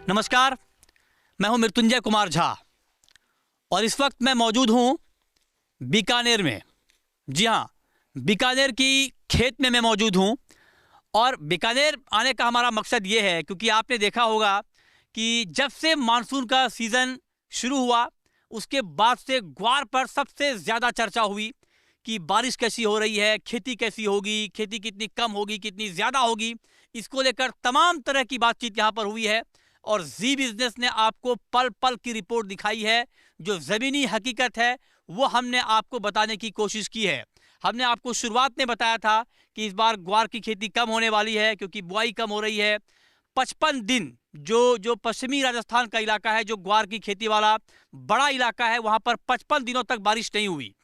नमस्कार, मैं हूं मृत्युंजय कुमार झा और इस वक्त मैं मौजूद हूं बीकानेर में। जी हां, बीकानेर की खेत में मैं मौजूद हूं और बीकानेर आने का हमारा मकसद ये है क्योंकि आपने देखा होगा कि जब से मानसून का सीज़न शुरू हुआ उसके बाद से ग्वार पर सबसे ज़्यादा चर्चा हुई कि बारिश कैसी हो रही है, खेती कैसी होगी, खेती कितनी कम होगी, कितनी ज़्यादा होगी। इसको लेकर तमाम तरह की बातचीत यहाँ पर हुई है और जी बिजनेस ने आपको पल पल की रिपोर्ट दिखाई है। जो ज़मीनी हकीकत है वो हमने आपको बताने की कोशिश की है। हमने आपको शुरुआत में बताया था कि इस बार ग्वार की खेती कम होने वाली है क्योंकि बुआई कम हो रही है। 55 दिन जो पश्चिमी राजस्थान का इलाका है, जो ग्वार की खेती वाला बड़ा इलाका है, वहाँ पर 55 दिनों तक बारिश नहीं हुई,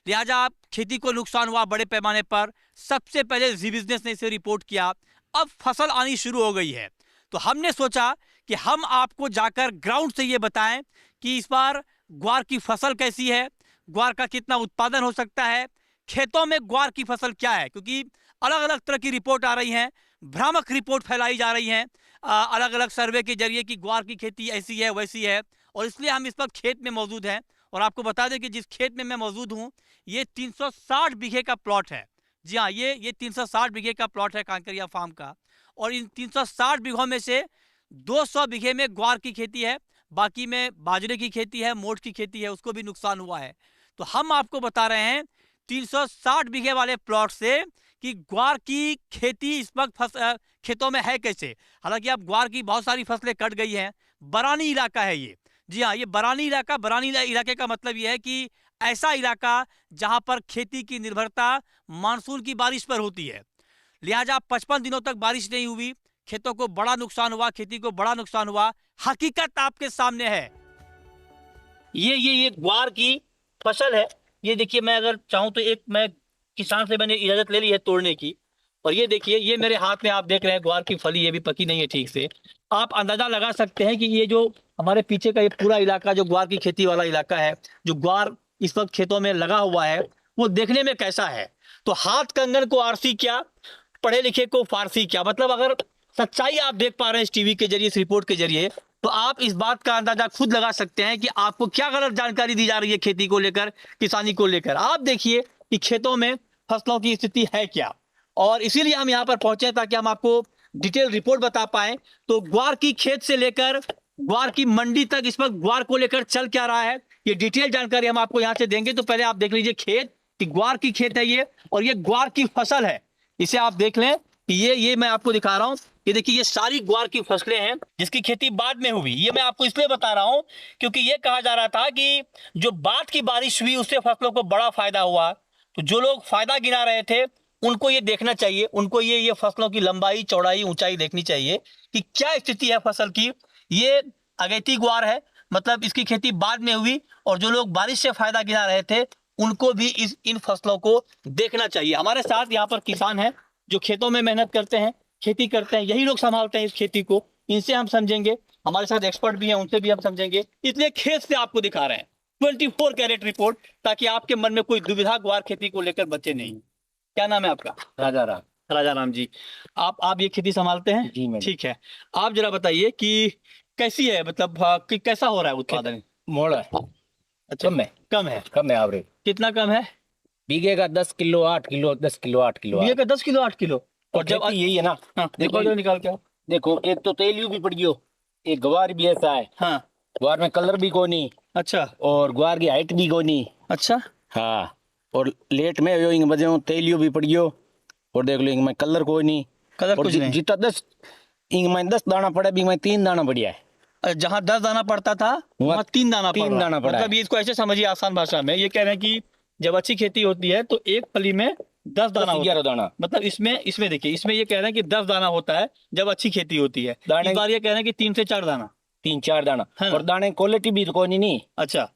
लिहाजा खेती को नुकसान हुआ बड़े पैमाने पर। सबसे पहले जी बिजनेस ने इसे रिपोर्ट किया। अब फसल आनी शुरू हो गई है तो हमने सोचा कि हम आपको जाकर ग्राउंड से ये बताएं कि इस बार ग्वार की फसल कैसी है, ग्वार का कितना उत्पादन हो सकता है, खेतों में ग्वार की फसल क्या है। क्योंकि अलग अलग तरह की रिपोर्ट आ रही हैं, भ्रामक रिपोर्ट फैलाई जा रही हैं अलग अलग सर्वे के जरिए कि ग्वार की खेती ऐसी है वैसी है। और इसलिए हम इस वक्त खेत में मौजूद हैं और आपको बता दें कि जिस खेत में मैं मौजूद हूँ ये 360 बीघे का प्लॉट है। जी हाँ, ये 360 बीघे का प्लॉट है कांकरिया फार्म का। और इन 360 बीघों में से 200 बीघे में ग्वार की खेती है, बाकी में बाजरे की खेती है, मोठ की खेती है, उसको भी नुकसान हुआ है। तो हम आपको बता रहे हैं 360 बीघे वाले प्लॉट से कि ग्वार की खेती इस वक्त खेतों में है कैसे। हालांकि अब ग्वार की बहुत सारी फसलें कट गई हैं। बरानी इलाका है ये। जी हाँ, ये बरानी इलाके का मतलब ये है कि ऐसा इलाका जहां पर खेती की निर्भरता मानसून की बारिश पर होती है। लिहाजा 55 दिनों तक बारिश नहीं हुई, खेतों को बड़ा नुकसान हुआ, खेती को बड़ा नुकसान हुआ। हकीकत आपके सामने है। ये ग्वार की फसल है। ये देखिए, मैं अगर चाहूं तो मैं किसान से मैंने इजाजत ले ली है तोड़ने की। और ये देखिए, ये मेरे हाथ में आप देख रहे हैं ग्वार की फली, ये भी पकी नहीं है ठीक से। आप अंदाजा लगा सकते हैं कि ये जो हमारे पीछे का ये पूरा इलाका जो ग्वार की खेती वाला इलाका है, जो ग्वार इस वक्त खेतों में लगा हुआ है, वो देखने में कैसा है। तो हाथ कंगन को आरसी क्या, पढ़े लिखे को फारसी क्या। मतलब अगर सच्चाई आप देख पा रहे हैं इस टीवी के जरिए, इस रिपोर्ट के जरिए, तो आप इस बात का अंदाजा खुद लगा सकते हैं कि आपको क्या गलत जानकारी दी जा रही है खेती को लेकर, किसानी को लेकर। आप देखिए कि खेतों में फसलों की स्थिति है क्या। और इसीलिए हम यहाँ पर पहुंचे ताकि हम आपको डिटेल रिपोर्ट बता पाए। तो ग्वार की खेत से लेकर ग्वार की मंडी तक इस वक्त ग्वार को लेकर चल क्या रहा है, ये डिटेल जानकारी हम आपको यहाँ से देंगे। तो पहले आप देख लीजिए खेत कि ग्वार की खेत है ये, और ये ग्वार की फसल है। इसे आप देख लें कि ये मैं आपको दिखा रहा हूँ। ये देखिए, ये सारी ग्वार की फसलें हैं जिसकी खेती बाद में हुई। ये मैं आपको इसलिए बता रहा हूँ क्योंकि ये कहा जा रहा था कि जो बाद की बारिश हुई उससे फसलों को बड़ा फायदा हुआ। तो जो लोग फायदा गिना रहे थे उनको ये देखना चाहिए, उनको ये फसलों की लंबाई, चौड़ाई, ऊंचाई देखनी चाहिए कि क्या स्थिति है फसल की। ये अगैती ग्वार है, मतलब इसकी खेती बाद में हुई। और जो लोग बारिश से फायदा गिना रहे थे उनको भी इन फसलों को देखना चाहिए। हमारे साथ यहाँ पर किसान हैं जो खेतों में मेहनत करते हैं, खेती करते हैं, यही लोग संभालते हैं इस खेती को। इनसे हम समझेंगे, हमारे साथ एक्सपर्ट भी हैं, उनसे भी हम समझेंगे। इसलिए खेत से आपको दिखा रहे हैं 24 कैरेट रिपोर्ट, ताकि आपके मन में कोई दुविधा ग्वार खेती को लेकर बचे नहीं। क्या नाम है आपका? राजा राम जी। आप ये खेती संभालते हैं? जी मैडम। ठीक है, आप जरा बताइए कि कैसी है, मतलब कि कैसा हो रहा है उत्पादन? मोड़ा है। अच्छा, कम है एवरेज। कितना कम है? बीघे का 10 किलो 8 किलो 10 किलो 8 किलो। बीघे का 10 किलो 8 किलो। और जब यही है ना। हाँ, देखो जो निकाल के आओ। देखो, एक तो तेलियो भी पड़ गयो, एक ग्वार भी ऐसा है। हाँ, ग्वार में कलर भी कोनी। अच्छा, और ग्वार की हाइट भी कोनी। अच्छा, हाँ, और लेट में यो इंग बजे तेलियो भी पड़ गयो। और देख लो इंग में कलर कोई नहीं। कलर और कुछ नहीं। जितना 10 इंग में 10 दाना पड़ा, भी में 3 दाना बढ़िया है। जहाँ 10 दाना पड़ता था वहाँ 3 दाना पड़ रहा है। पड़ा मतलब ये इसको ऐसे समझिए आसान भाषा में, ये कह रहे हैं कि जब अच्छी खेती होती है तो एक फली में 10 दाना होता है। 11 दाना। मतलब इसमें देखिए, इसमें ये कह रहे हैं कि 10 दाना होता है जब अच्छी खेती होती है। इस बार ये कह रहे हैं कि 3 से 4 दाना। 3-4 दाना। है और दाने क्वालिटी भी कोनी नहीं। अच्छा,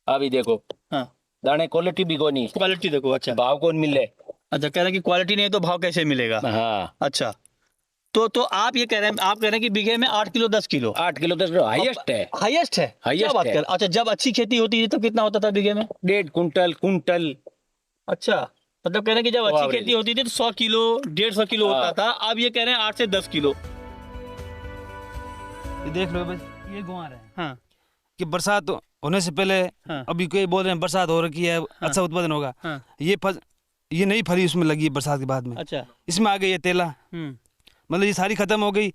अभी देखो, हाँ, दाने क्वालिटी भी कोनी। क्वालिटी देखो। अच्छा, भाव कौन मिले। अच्छा, कह रहे हैं कि क्वालिटी नहीं है तो भाव कैसे मिलेगा? हाँ, अच्छा, तो आप ये कह रहे हैं, आप कह रहे हैं कि बीघे में 8 kilo 10 kilo. 8 kilo 10 kilo highest है। हाईएस्ट है? क्या बात कर। अच्छा, जब अच्छी खेती होती थी तो कितना होता था बीघे में? 1.5 कुंटल। अच्छा, मतलब कह रहे हैं कि जब अच्छी खेती होती थी तो 100 किलो 150 किलो होता था। अब ये कह रहे हैं 8 से 10 किलो। ये देख लो भाई, ये गुआर है हाँ कि बरसात होने से पहले, हाँ अभी कोई बोल रहे हैं बरसात हो रखी है, अच्छा उत्पादन होगा। हाँ ये नई फली उसमें लगी है बरसात के बाद में, अच्छा इसमें आ गई है तेला, मतलब ये सारी खत्म हो गई।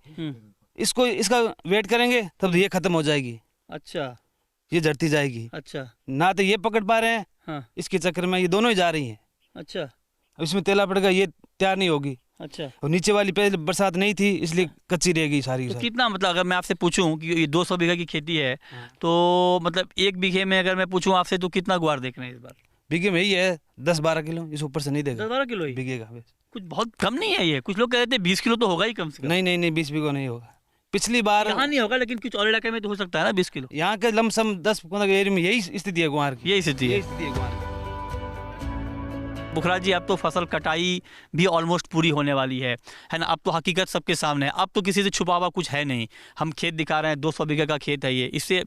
इसको इसका वेट करेंगे तब तो ये खत्म हो जाएगी, अच्छा ये झड़ती जाएगी। अच्छा ना तो ये पकड़ पा रहे हैं, हाँ इसके चक्कर में ये दोनों ही जा रही हैं। अच्छा अब इसमें तेला पड़ेगा, ये तैयार नहीं होगी। अच्छा। और नीचे वाली पहले बरसात नहीं थी इसलिए कच्ची रहेगी सारी की तो सारी। कितना, मतलब अगर मैं आपसे पूछूं कि ये 200 बीघा की खेती है, तो मतलब एक बीघे में अगर मैं पूछूं आपसे तो कितना गुआर देख रहे हैं इस बार? बीघे में यही है 10-12 किलो, इस ऊपर से नहीं देगा। 10-12 किलो ही बीघे का बस। कुछ बहुत कम नहीं है ये? कुछ लोग कह रहे थे 20 किलो तो होगा ही कम से कम। नहीं 20 बीघा नहीं होगा। पिछली बार यहाँ नहीं होगा, लेकिन कुछ और इलाके में तो हो सकता है ना 20 किलो। यहाँ के लमसम 10-15 एरिया में यही स्थिति है गुआर की। यही स्थिति है। यही स्थिति है गुआर की। बुखराज जी, अब तो फसल कटाई भी ऑलमोस्ट पूरी होने वाली है ना? अब तो हकीकत सबके सामने है, अब तो किसी से छुपा हुआ कुछ है नहीं। हम खेत दिखा रहे हैं, 200 बीघा का खेत है ये, इससे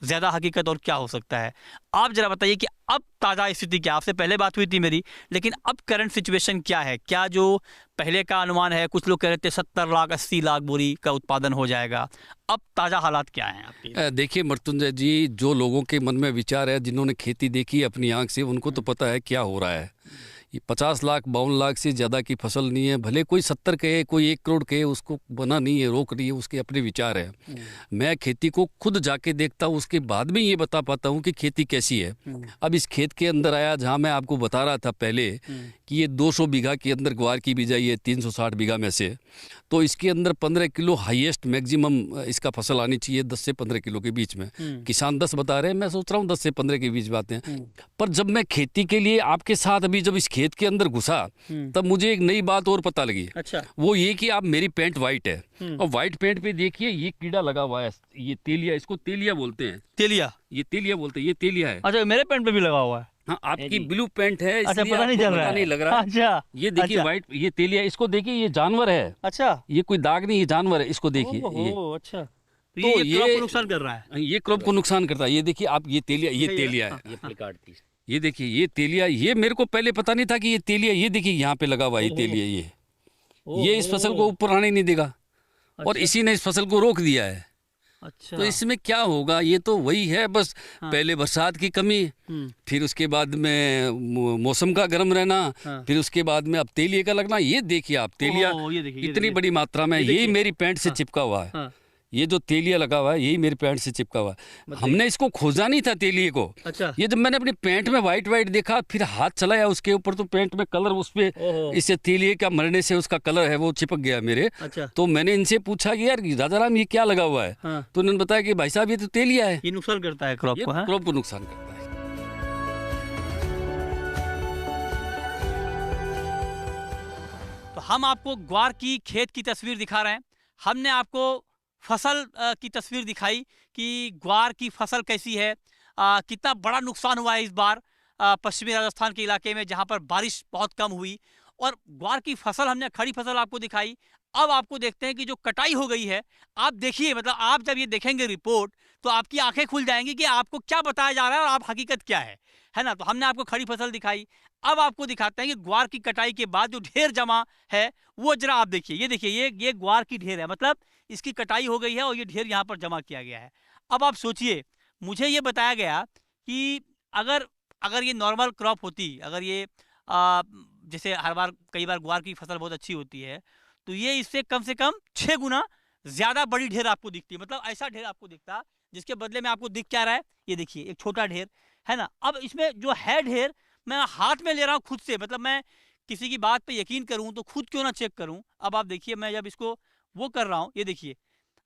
ज़्यादा हकीकत और क्या हो सकता है? आप जरा बताइए कि अब ताज़ा स्थिति क्या? आपसे पहले बात हुई थी मेरी, लेकिन अब करंट सिचुएशन क्या है? क्या जो पहले का अनुमान है, कुछ लोग कह रहे थे 70 लाख 80 लाख बोरी का उत्पादन हो जाएगा, अब ताज़ा हालात क्या हैं आपके? देखिए मृत्युंजय जी, जो लोगों के मन में विचार है, जिन्होंने खेती देखी है अपनी आंख से, उनको तो पता है क्या हो रहा है। ये 50 लाख 52 लाख से ज़्यादा की फसल नहीं है, भले कोई 70 कहे, कोई 1 करोड़ कहे, उसको बना नहीं है, रोक नहीं है, उसके अपने विचार है। मैं खेती को खुद जाके देखता हूँ, उसके बाद में ये बता पाता हूँ कि खेती कैसी है। अब इस खेत के अंदर आया जहाँ मैं आपको बता रहा था पहले कि ये 200 बीघा के अंदर ग्वार की बिजाई है 360 बीघा में से, तो इसके अंदर 15 किलो हाईएस्ट मैक्सिमम इसका फसल आनी चाहिए, 10 से 15 किलो के बीच में। किसान 10 बता रहे हैं, मैं सोच रहा हूँ 10 से 15 के बीच बातें हैं। पर जब मैं खेती के लिए आपके साथ अभी जब इस खेत के अंदर घुसा, तब मुझे एक नई बात और पता लगी। अच्छा। वो ये कि आप, मेरी पैंट वाइट है और वाइट पैंट पे देखिए ये कीड़ा लगा हुआ है, ये तेलिया, इसको तेलिया बोलते हैं। तेलिया? ये तेलिया बोलते हैं, ये तेलिया है। अच्छा, मेरे पेंट पे भी लगा हुआ है? हाँ, आपकी ब्लू पैंट है अच्छा, इसलिए पता नहीं आपको चल रहा है। नहीं लग रहा। अच्छा, ये देखिए वाइट, ये तेलिया, इसको देखिए, ये जानवर है। अच्छा, ये कोई दाग नहीं, ये जानवर है, इसको देखिए। ये अच्छा, तो तो ये क्रॉप ये को नुकसान कर रहा है। ये क्रॉप को नुकसान करता है। ये देखिए आप, ये तेलिया, ये तेलिया है। ये देखिए, ये तेलिया, ये मेरे को पहले पता नहीं था कि ये तेलिया, ये देखिए यहाँ पे लगा हुआ है ये तेलिया। ये इस फसल को ऊपर आने नहीं देगा और इसी ने इस फसल को रोक दिया है। अच्छा, तो इसमें क्या होगा? ये तो वही है बस, पहले बरसात की कमी, फिर उसके बाद में मौसम का गर्म रहना, फिर उसके बाद में अब तेलिए का लगना। ये देखिए आप, तेलिया इतनी बड़ी मात्रा में, यही मेरी पैंट से चिपका हुआ है। ये जो तेलिया लगा हुआ है, यही मेरी पैंट से चिपका हुआ है। हमने इसको खोजा नहीं था तेलिए को। अच्छा। ये जब मैंने अपनी पैंट में वाइट वाइट देखा, फिर हाथ चलाया उसके ऊपर, तो पैंट में कलर, उस पे इससे तेलिए का मरने से उसका कलर है वो चिपक गया मेरे। अच्छा। तो मैंने इनसे पूछा कि यार राजाराम ये क्या लगा हुआ है? तो उन्होंने बताया कि भाई साहब ये तो तेलिया है, ये नुकसान करता है क्रॉप को। क्रॉप को नुकसान करता है। तो हम आपको ग्वार की खेत की तस्वीर दिखा रहे हैं। हमने आपको फसल की तस्वीर दिखाई कि ग्वार की फसल कैसी है, कितना बड़ा नुकसान हुआ है इस बार पश्चिमी राजस्थान के इलाके में, जहां पर बारिश बहुत कम हुई। और ग्वार की फसल, हमने खड़ी फसल आपको दिखाई। अब आपको देखते हैं कि जो कटाई हो गई है, आप देखिए, मतलब आप जब ये देखेंगे रिपोर्ट तो आपकी आंखें खुल जाएंगी कि आपको क्या बताया जा रहा है और आप हकीकत क्या है ना? तो हमने आपको खड़ी फसल दिखाई, अब आपको दिखाते हैं कि ग्वार की कटाई के बाद जो ढेर जमा है वो जरा आप देखिए। ये देखिए, ये ग्वार की ढेर है, मतलब इसकी कटाई हो गई है और ये ढेर यहाँ पर जमा किया गया है। अब आप सोचिए, मुझे ये बताया गया कि अगर ये नॉर्मल क्रॉप होती, अगर ये जैसे कई बार ग्वार की फसल बहुत अच्छी होती है, तो ये इससे कम से कम 6 गुना ज़्यादा बड़ी ढेर आपको दिखती है। मतलब ऐसा ढेर आपको दिखता, जिसके बदले में आपको दिख क्या रहा है, ये देखिए एक छोटा ढेर है ना। अब इसमें जो है ढेर, मैं हाथ में ले रहा हूँ खुद से, मतलब मैं किसी की बात पे यकीन करूँ तो खुद क्यों ना चेक करूँ। अब आप देखिए, मैं जब इसको वो कर रहा हूँ, ये देखिए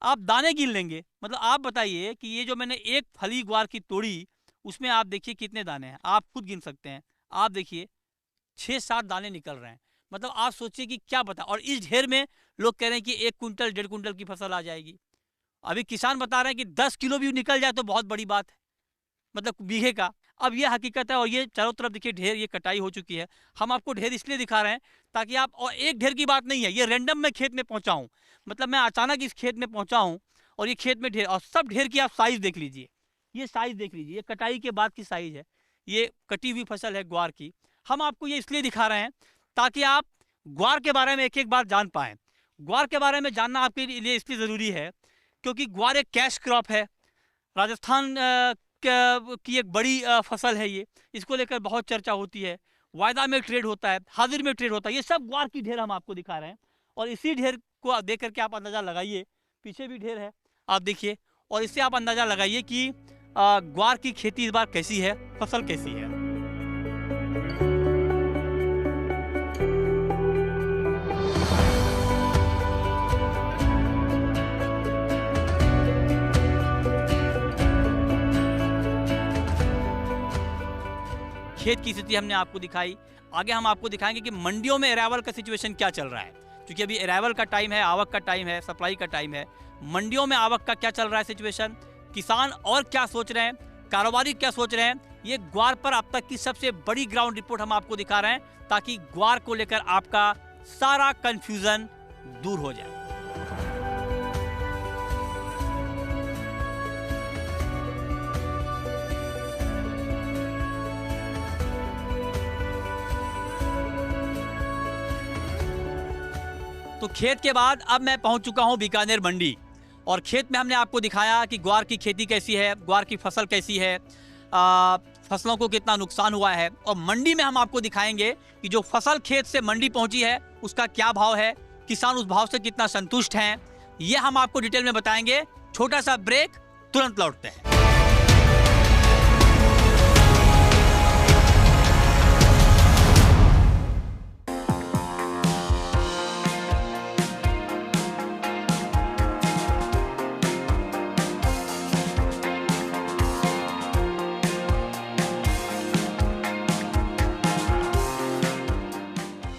आप दाने गिन लेंगे। मतलब आप बताइए कि ये जो मैंने एक फली ग्वार की तोड़ी, उसमें आप देखिए कितने दाने हैं, आप खुद गिन सकते हैं। आप देखिए 6-7 दाने निकल रहे हैं। मतलब आप सोचिए कि क्या बता। और इस ढेर में लोग कह रहे हैं कि 1 कुंटल 1.5 कुंटल की फसल आ जाएगी। अभी किसान बता रहे हैं कि 10 किलो भी निकल जाए तो बहुत बड़ी बात है, मतलब बीघे का। अब ये हकीकत है। और ये चारों तरफ देखिए ढेर, ये कटाई हो चुकी है। हम आपको ढेर इसलिए दिखा रहे हैं ताकि आप, और एक ढेर की बात नहीं है, ये रैंडम में खेत में पहुंचा हूँ, मतलब मैं अचानक इस खेत में पहुंचा हूँ और ये खेत में ढेर, और सब ढेर की आप साइज देख लीजिए, ये साइज देख लीजिए, ये कटाई के बाद की साइज है, ये कटी हुई फसल है ग्वार की। हम आपको ये इसलिए दिखा रहे हैं ताकि आप ग्वार के बारे में एक एक बात जान पाएँ। ग्वार के बारे में जानना आपके लिए इसलिए ज़रूरी है क्योंकि ग्वार एक कैश क्रॉप है, राजस्थान की एक बड़ी फसल है ये, इसको लेकर बहुत चर्चा होती है, वायदा में ट्रेड होता है, हाजिर में ट्रेड होता है। ये सब ग्वार की ढेर हम आपको दिखा रहे हैं और इसी ढेर को देख करके आप अंदाज़ा लगाइए, पीछे भी ढेर है आप देखिए, और इससे आप अंदाज़ा लगाइए कि ग्वार की खेती इस बार कैसी है, फसल कैसी है। खेत की स्थिति हमने आपको दिखाई, आगे हम आपको दिखाएंगे कि मंडियों में अराइवल का सिचुएशन क्या चल रहा है, क्योंकि अभी अराइवल का टाइम है, आवक का टाइम है, सप्लाई का टाइम है। मंडियों में आवक का क्या चल रहा है सिचुएशन, किसान और क्या सोच रहे हैं, कारोबारी क्या सोच रहे हैं, ये ग्वार पर अब तक की सबसे बड़ी ग्राउंड रिपोर्ट हम आपको दिखा रहे हैं, ताकि ग्वार को लेकर आपका सारा कंफ्यूजन दूर हो जाए। तो खेत के बाद अब मैं पहुंच चुका हूं बीकानेर मंडी, और खेत में हमने आपको दिखाया कि ग्वार की खेती कैसी है, ग्वार की फसल कैसी है, फसलों को कितना नुकसान हुआ है, और मंडी में हम आपको दिखाएंगे कि जो फसल खेत से मंडी पहुंची है उसका क्या भाव है, किसान उस भाव से कितना संतुष्ट हैं, ये हम आपको डिटेल में बताएंगे। छोटा सा ब्रेक, तुरंत लौटते हैं।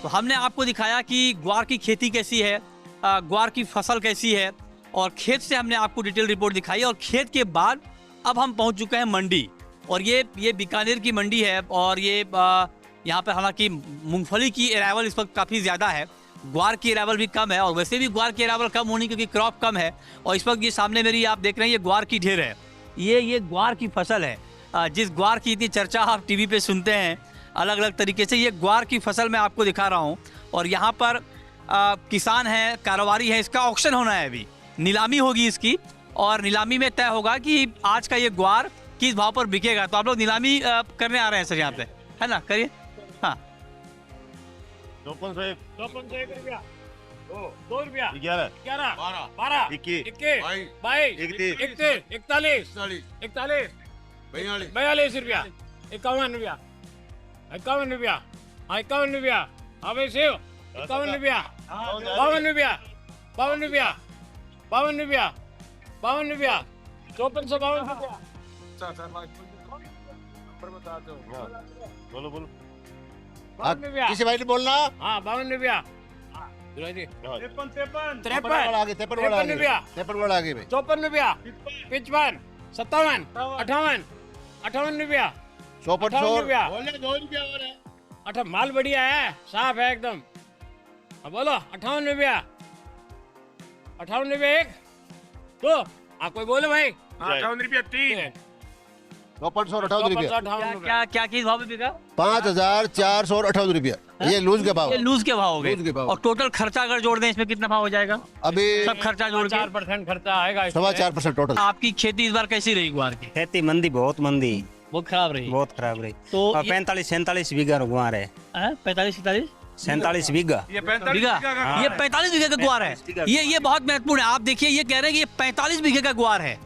तो हमने आपको दिखाया कि ग्वार की खेती कैसी है, ग्वार की फसल कैसी है, और खेत से हमने आपको डिटेल रिपोर्ट दिखाई। और खेत के बाद अब हम पहुंच चुके हैं मंडी, और ये बीकानेर की मंडी है, और ये यहाँ पर हालांकि मूंगफली की अराइवल इस वक्त काफ़ी ज़्यादा है, ग्वार की अराइवल भी कम है, और वैसे भी ग्वार की अराइवल कम होनी क्योंकि क्रॉप कम है। और इस वक्त ये सामने मेरी आप देख रहे हैं, ये ग्वार की ढेर है, ये ग्वार की फसल है। जिस ग्वार की इतनी चर्चा आप टीवी पे सुनते हैं अलग अलग तरीके से, ये ग्वार की फसल मैं आपको दिखा रहा हूँ। और यहाँ पर किसान हैं, कारोबारी है, इसका ऑक्शन होना है, अभी नीलामी होगी इसकी, और नीलामी में तय होगा कि आज का ये ग्वार किस भाव पर बिकेगा। तो आप लोग नीलामी करने आ रहे हैं सर यहाँ पे, है ना? करिए। हाँ, 5401 रुपया, 2 रुपया, 11 11, 12, 21 21, 22, 31 31, 41, 42 रुपया, 51 रुपया, 51 रुपया, 51 रुपया, अबे सेव 51 रुपया, 52 रुपया, 52 रुपया, 52 रुपया, 52 रुपया, 5452 रुपया। बोलो बोलो। 52 रुपया, किसी भाई ने बोलना। हाँ 52 रुपया, 53 53 आगे 53 रुपया, 53 आगे भाई। 54 रुपया, 55, 57, 58, 58 रुपया, 58 रुपया, बोले 2 रुपया और है। 8 माल बढ़िया है, साफ है एकदम। अब बोलो 58 रुपया, 58 रुपया एक, दो, आप कोई बोले भाई? 58 रुपया 3, 5458 रुपया, 58 रुपया। क्या क्या किस भाव में बिका? 5458 रुपया। ये लूज के भाव। ये लूज के भाव हो लूज के गए, भाव। और टोटल खर्चा अगर जोड़ दें इसमें कितना भाव हो जाएगा? अभी सब खर्चा जोड़ के 4% खर्चा आएगा इसमें। 4.25% टोटल। आपकी खेती इस बार कैसी रही ग्वार की? खेती मंदी बहुत मंदी, बहुत खराब रही। बहुत खराब रही। तो और 45-47 बीघा गुआर है, 45-47 47 बीघा। बीघा, ये 45 बीघे का गुआर है। ये बहुत महत्वपूर्ण है। आप देखिए, ये कह रहे हैं कि ये 45 बीघे का गुआर है।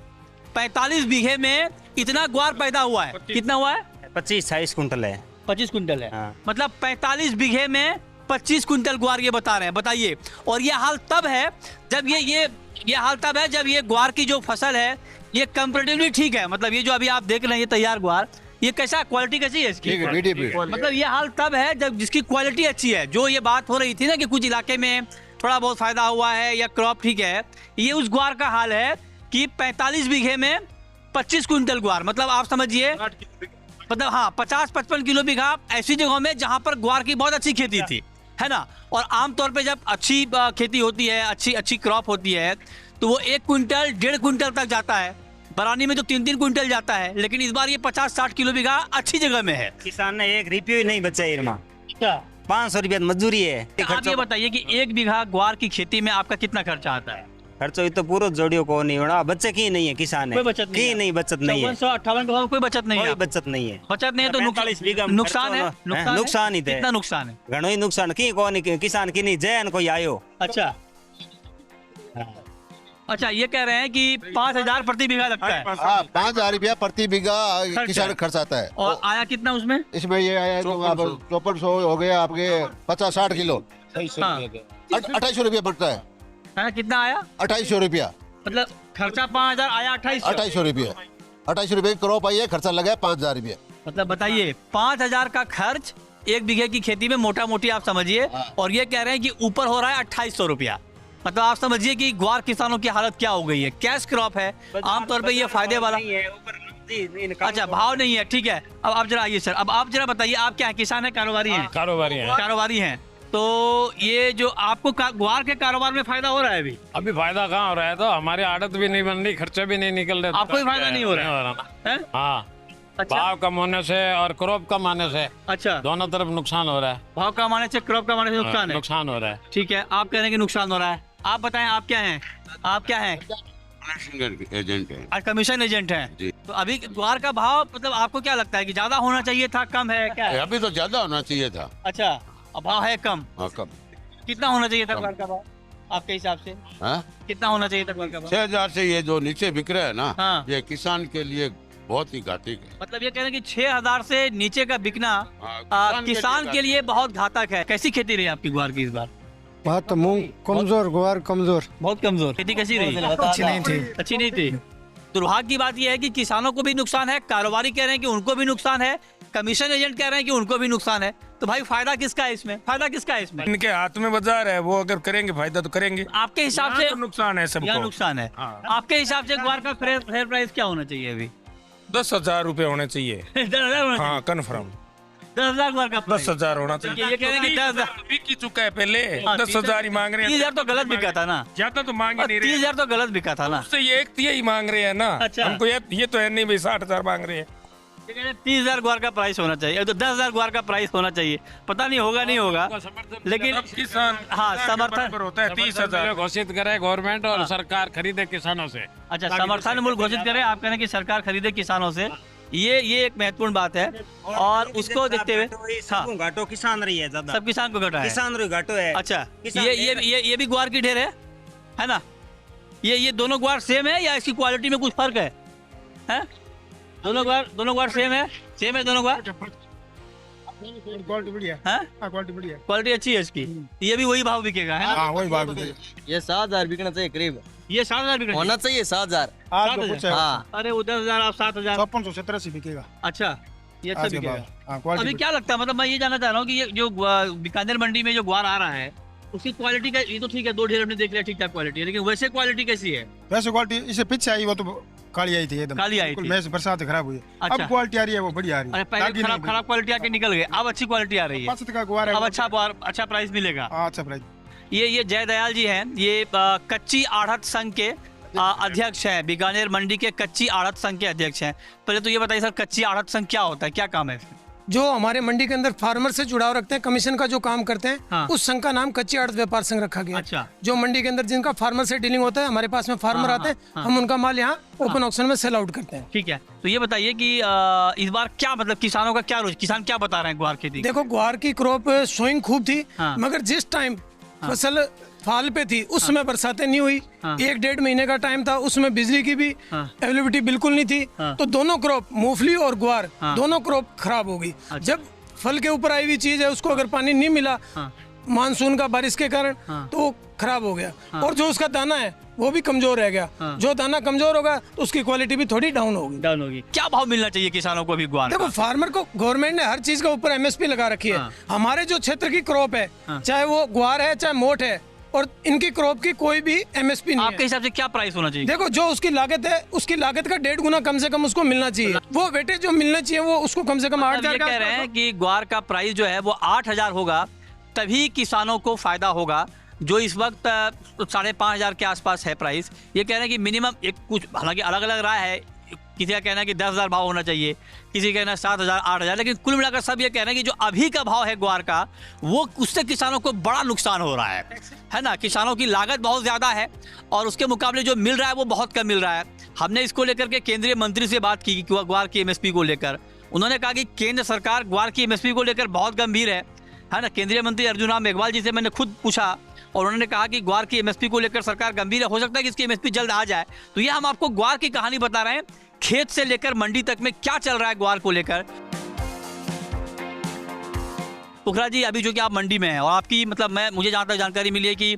45 बीघे में इतना गुआर पैदा हुआ है। कितना हुआ है? 25-26 कुंटल है। 25 कुंटल है। हाँ। मतलब 45 बीघे में 25 कुंटल गुआर ये बता रहे हैं। बताइए। और ये हाल तब है जब ये हाल तब है जब ये गुआर की जो फसल है ये कंपैरेटिवली ठीक है। मतलब ये जो अभी आप देख रहे हैं ये तैयार गुआर, ये कैसा क्वालिटी कैसी है इसकी? ठीक है, बीडीपी। मतलब ये हाल तब है जब जिसकी क्वालिटी अच्छी है। जो ये बात हो रही थी ना कि कुछ इलाके में थोड़ा बहुत फायदा हुआ है या क्रॉप ठीक है, ये उस ग्वार का हाल है कि 45 बीघे में 25 कुंटल ग्वार। मतलब आप समझिए, मतलब हाँ 50-55 किलो बीघा ऐसी जगहों में जहां पर ग्वार की बहुत अच्छी खेती थी, है ना। और आमतौर पे जब अच्छी खेती होती है, अच्छी क्रॉप होती है, तो वो 1 कुंटल 1.5 कुंटल तक जाता है। बरानी में तो 3-3 कुंटल जाता है। लेकिन इस बार ये 50-60 किलो बीघा अच्छी जगह में है। किसान ने 1 रुपया ही नहीं बचा इरमा। 500 रुपया मजदूरी है। आप ये बताइए कि 1 बीघा ग्वार की खेती में आपका कितना खर्चा आता है? खर्चो तो पूरा जोड़ियो को नहीं होना, बच्चे की नहीं है, किसान है कोई बचत नहीं की है। नहीं, बचत नहीं है, 5458 का कोई बचत नहीं कोई है। बचत नहीं है, बचत नहीं है तो 45 बीघा में नुकसान है। खर्चो ना, नुकसान ही थे। कितना नुकसान है? घणो ही नुकसान की कौन किसान की नहीं, जैन कोई आयो। अच्छा अच्छा, ये कह रहे हैं कि 5000 प्रति बीघा लगता है हाँ 5000 रुपया प्रति बीघा खर्च किसान है। खर्च आता है। और आया कितना उसमें? इसमें ये आया तो आप 5400 हो गया आपके 50-60 किलो, हाँ 2800 रुपया पड़ता है। हाँ, कितना आया? 2800 रुपया, मतलब खर्चा 5000 आया 2800। 2800 रुपया, 2800 रुपये की क्रॉप आई है, खर्चा लगा है 5000 रुपया। मतलब बताइए 5000 का खर्च एक बीघे की खेती में मोटा मोटी आप समझिए, और ये कह रहे हैं कि ऊपर हो रहा है 2800 रुपया। मतलब आप समझिए कि ग्वार किसानों की हालत क्या हो गई है। कैश क्रॉप है, आमतौर पे ये फायदे वाला। अच्छा, भाव नहीं है, ठीक है। अब आप जरा आइए सर, अब आप जरा बताइए, आप क्या है, किसान है, कारोबारी हैं? कारोबारी है। कारोबारी हैं। तो ये जो आपको ग्वार के कारोबार में फायदा हो रहा है अभी फायदा कहाँ हो रहा है, तो हमारी आदत भी नहीं बन रही, खर्चे भी नहीं निकल रहे। आपको भी फायदा नहीं हो रहा है? हाँ, अच्छा भाव कम होने से और क्रॉप कम आने से अच्छा, दोनों तरफ नुकसान हो रहा है। भाव कम आने से, क्रॉप कम आने से नुकसान है। नुकसान हो रहा है। ठीक है, आप कह रहे हैं कि नुकसान हो रहा है। आप बताएं, आप क्या हैं? आप क्या हैं? एजेंट है आज कमीशन एजेंट हैं। जी। तो अभी ग्वार का भाव, मतलब आपको क्या लगता है कि ज्यादा होना चाहिए था, कम है, क्या है? अभी तो ज्यादा होना चाहिए था। अच्छा, अब भाव है कम। हाँ कब कितना होना चाहिए था ग्वार का भाव आपके हिसाब से? हाँ? कितना होना चाहिए था ग्वार का भाव? 6000 से ये जो नीचे बिक रहा है ना, हाँ। ये किसान के लिए बहुत ही घातक है। मतलब ये कह रहे हैं कि 6000 से नीचे का बिकना हाँ, किसान के लिए बहुत घातक है। कैसी खेती रही आपकी ग्वार की इस बार? बात तो मूंग कमजोर, ग्वार कमजोर, बहुत कमजोर। खेती कैसी रही? अच्छी नहीं थी। अच्छी नहीं थी। दुर्भाग्य की बात यह है कि किसानों को भी नुकसान है, कारोबारी कह रहे हैं कि उनको भी नुकसान है, कमीशन एजेंट कह रहे हैं कि उनको भी नुकसान है। तो भाई फायदा किसका है इसमें? फायदा किसका है इसमें? इनके हाथ में बाजार है, वो अगर करेंगे फायदा तो करेंगे। आपके हिसाब से यहाँ तो नुकसान है या सबको। नुकसान है? हाँ। आपके हिसाब से ग्वार का फेयर प्राइस क्या होना चाहिए अभी? 10,000 रुपए होने चाहिए। 10,000 होना हाँ कन्फर्म, 10,000 ग्वार का प्राइस। 10,000 होना चाहिए। ये कह रहे हैं कि 10,000 बिक ही चुका है पहले, हाँ, 10,000 ही मांग रहे हैं। 30,000 तो गलत बिका था ना? ज्यादा तो मांग ही नहीं रहे। 30,000 तो गलत बिका था ना? उससे ये एक तिहाई मांग रहे हैं ना। अच्छा। हमको ये तो है नहीं भाई, 60,000 मांग रहे हैं। 30,000 ग्वार का प्राइस होना चाहिए, तो 10,000 ग्वार का प्राइस होना चाहिए। पता नहीं होगा नहीं होगा, लेकिन अब किसान हाँ, समर्थन बराबर होता है 30,000। घोषित करे गवर्नमेंट और सरकार खरीदे किसानों से। अच्छा, समर्थन मूल्य घोषित करें। आप कह रहे हैं कि सरकार खरीदे किसानों से, ये एक महत्वपूर्ण बात है। और उसको देखते हुए हाँ, घाटो किसान रही है ज्यादा, सब किसान को घटा है। किसान रही घाटो है। अच्छा, किसान ये भी ग्वार की ढेर है ना? ये दोनों ग्वार सेम है या इसकी क्वालिटी में कुछ फर्क है? हैं? दोनों ग्वार सेम है दोनों ग्वार? क्वालिटी बढ़िया, हैं? क्वालिटी बढ़िया। क्वालिटी अच्छी है इसकी। ये भी वही भाव बिकेगा, है ना? हाँ वही बात है। ये 7,000 बिकना चाहिए करीब, ये 7,000 बिकेगा। होना चाहिए 7,000। आज 7,000? तो कुछ है। हाँ अरे वो 10,000 आप 7,000। 5487 बिकेगा अच्छा, ये अच्छा आज के बिकेगा। बाद। हाँ अभी क्वालिटी क्या लगता है, मतलब मैं ये जानना चाह रहा हूँ कि ये जो बीकानेर मंडी में जो ग्वार आ रहा है, उसकी क्वालिटी का, ये तो ठीक है, 2 ढेर हमने देख लिया, ठीक ठाक क्वालिटी है, लेकिन वैसे क्वालिटी कैसी है? वैसे क्वालिटी इससे पीछे आई, वो तो काली आई थी एकदम, काली आई बिल्कुल थी। मैच बरसात खराब हुई। अच्छा। अब क्वालिटी आ रही है, वो बढ़िया आ रही अरे है। पहले दागी खराब नहीं खराब क्वालिटी आके निकल गए, अब अच्छी क्वालिटी आ रही है। 65 का गुआर है। अब अच्छा प्राइस मिलेगा। हाँ, अच्छा प्राइस। ये जयदयाल जी हैं, ये कच्ची आढ़त संघ के अध्यक्ष हैं, बीकानेर मंडी के कच्ची आढ़त संघ के अध्यक्ष हैं। पहले तो ये बताइए सर, कच्ची आढ़त संघ क्या होता है, क्या काम है? जो हमारे मंडी के अंदर फार्मर से जुड़ाव रखते हैं, कमीशन का जो काम करते हैं, हाँ। उस संघ का नाम कच्ची आड़त व्यापार संघ रखा गया। अच्छा। जो मंडी के अंदर जिनका फार्मर से डीलिंग होता है, हमारे पास में फार्मर हाँ, आते हैं, हाँ। हम उनका माल यहाँ ओपन ऑक्शन में सेल आउट करते हैं। ठीक है, तो ये बताइए कि इस बार क्या, मतलब किसानों का क्या किसान क्या बता रहे हैं ग्वार खेती? देखो, ग्वार की क्रॉप सोइंग खूब थी, हाँ। मगर जिस टाइम फसल फाल पे थी उस समय बरसातें नहीं हुई। हाँ। 1-1.5 महीने का टाइम था, उसमें बिजली की भी हाँ। अवेलेबिलिटी बिल्कुल नहीं थी। हाँ। तो दोनों क्रॉप, मूंगफली और ग्वार, हाँ। दोनों क्रॉप खराब हो गई। जब फल के ऊपर आई हुई चीज है, उसको अगर पानी नहीं मिला हाँ। मानसून का, बारिश के कारण, हाँ। तो खराब हो गया। और जो उसका दाना है वो भी कमजोर रह गया। हाँ। जो दाना कमजोर होगा तो उसकी क्वालिटी भी थोड़ी डाउन होगी। डाउन होगी। क्या भाव मिलना चाहिए किसानों को अभी ग्वार? देखो, फार्मर को गवर्नमेंट ने हर चीज के ऊपर एमएसपी लगा रखी है। हाँ। हमारे जो क्षेत्र की क्रॉप है, हाँ। चाहे वो ग्वार है चाहे मोट है, और इनकी क्रॉप की कोई भी एमएसपी नहीं आपके है। हिसाब से क्या प्राइस होना चाहिए? देखो, जो उसकी लागत है, उसकी लागत का 1.5 गुना कम से कम उसको मिलना चाहिए। वो वेटेज जो मिलना चाहिए वो उसको कम से कम 8,000 ये कह रहे हैं कि ग्वार का प्राइस जो है वो 8,000 होगा, तभी किसानों को फायदा होगा। जो इस वक्त 5,500 के आसपास है प्राइस। ये कह रहे हैं कि मिनिमम एक कुछ, हालांकि अलग अलग राय है, किसी का कहना है कि 10,000 भाव होना चाहिए, किसी का कहना है 7,000 8,000, लेकिन कुल मिलाकर सब ये कह रहे हैं कि जो अभी का भाव है ग्वार का, वो उससे किसानों को बड़ा नुकसान हो रहा है ना। किसानों की लागत बहुत ज़्यादा है और उसके मुकाबले जो मिल रहा है वो बहुत कम मिल रहा है। हमने इसको लेकर के केंद्रीय मंत्री से बात की ग्वार की MSP को लेकर। उन्होंने कहा कि केंद्र सरकार ग्वार की MSP को लेकर बहुत गंभीर है ना। केंद्रीय मंत्री अर्जुन राम मेघवाल जी से मैंने खुद पूछा और उन्होंने कहा कि ग्वार की MSP को लेकर सरकार गंभीर है, हो सकता है कि इसकी MSP जल्द आ जाए। तो ये हम आपको ग्वार की कहानी बता रहे हैं, खेत से लेकर मंडी तक में क्या चल रहा है ग्वार को लेकर। पुखरा जी, अभी जो कि आप मंडी में हैं और आपकी मतलब मुझे जहाँ तक जानकारी मिली है कि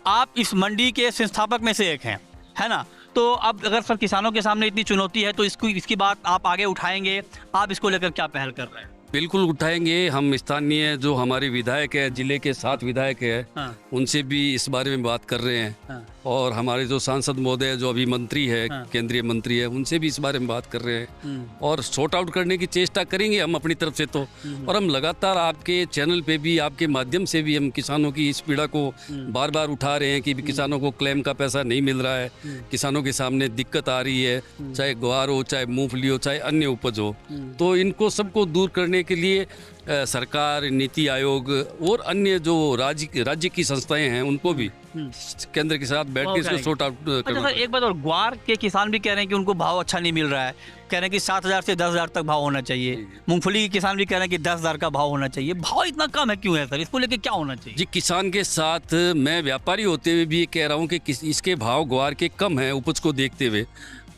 आप इस मंडी के संस्थापक में से एक हैं, है ना। तो अब अगर सर किसानों के सामने इतनी चुनौती है तो इसकी बात आप आगे उठाएंगे, आप इसको लेकर क्या पहल कर रहे हैं? बिल्कुल उठाएंगे। हम स्थानीय जो हमारे विधायक है, जिले के 7 विधायक है, हाँ। उनसे भी इस बारे में बात कर रहे हैं। हाँ। और हमारे जो सांसद महोदय जो अभी मंत्री है, हाँ। केंद्रीय मंत्री है, उनसे भी इस बारे में बात कर रहे हैं और सॉर्ट आउट करने की चेष्टा करेंगे हम अपनी तरफ से। तो और हम लगातार आपके चैनल पे भी, आपके माध्यम से भी हम किसानों की इस पीड़ा को बार बार उठा रहे हैं कि किसानों को क्लेम का पैसा नहीं मिल रहा है, किसानों के सामने दिक्कत आ रही है, चाहे ग्वार हो, चाहे मूंगफली हो, चाहे अन्य उपज हो। तो इनको सबको दूर करने के लिए सरकार, नीति आयोग और अन्य जो राज्य की संस्थाएं हैं, उनको भी केंद्र के साथ बैठ के इसको सॉर्ट आउट अच्छा सर, एक बात और, ग्वार के किसान भी कह रहे हैं कि उनको भाव अच्छा नहीं मिल रहा है, कह रहे हैं कि 7,000 से 10,000 तक भाव होना चाहिए। मूंगफली के किसान भी कह रहे हैं कि 10,000 का भाव होना चाहिए। भाव इतना कम है क्यों है सर? इसको लेके क्या होना चाहिए? जी, किसान के साथ मैं व्यापारी होते हुए भी ये कह रहा हूँ कि इसके भाव ग्वार के कम है उपज को देखते हुए।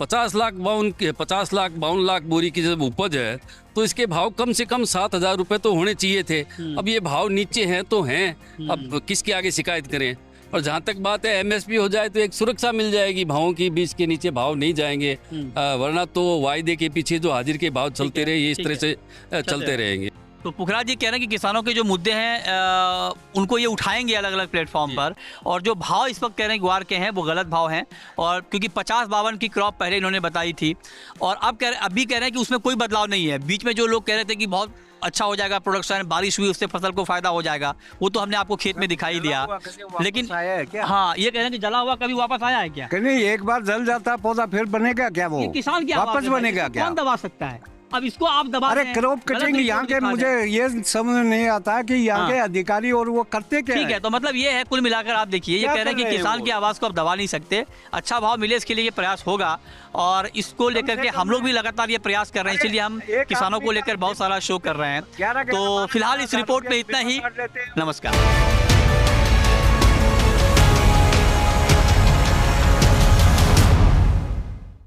50 लाख 52 लाख बोरी की जब उपज है तो इसके भाव कम से कम 7,000 रुपये तो होने चाहिए थे। अब ये भाव नीचे हैं तो हैं, अब किसके आगे शिकायत करें। और जहाँ तक बात है MSP हो जाए तो एक सुरक्षा मिल जाएगी, भावों की 20 के नीचे भाव नहीं जाएंगे, वरना तो वायदे के पीछे जो हाजिर के भाव चलते रहे, ये इस तरह से चलते रहेंगे। तो पुखरा जी कह रहे हैं कि किसानों के जो मुद्दे हैं उनको ये उठाएंगे अलग अलग प्लेटफॉर्म पर, और जो भाव इस वक्त कह रहे हैं ग्वार के हैं वो गलत भाव हैं। और क्योंकि 50-52 की क्रॉप पहले इन्होंने बताई थी और अभी कह रहे हैं कि उसमें कोई बदलाव नहीं है। बीच में जो लोग कह रहे थे कि बहुत अच्छा हो जाएगा प्रोडक्शन, बारिश हुई उससे फसल को फायदा हो जाएगा, वो तो हमने आपको खेत में दिखाई दिया। लेकिन हाँ, ये कह रहे हैं कि जला हुआ कभी वापस आया है क्या? नहीं, एक बार जल जाता पौधा फिर बनेगा क्या? वो किसान की वापस बनेगा क्या? कौन दबा सकता है? अब इसको आप दबा अरे क्रॉप कटिंग यहाँ के, मुझे ये समझ नहीं आता कि यहाँ के अधिकारी और वो करते क्या? ठीक है, तो मतलब ये है कुल मिलाकर आप देखिए, ये कह रहे हैं कि किसान की आवाज को आप दबा नहीं सकते, अच्छा भाव मिले इसके लिए ये प्रयास होगा और इसको लेकर के हम लोग भी लगातार ये प्रयास कर रहे हैं। इसलिए हम किसानों को लेकर बहुत सारा शो कर रहे हैं। तो फिलहाल इस रिपोर्ट में इतना ही। नमस्कार।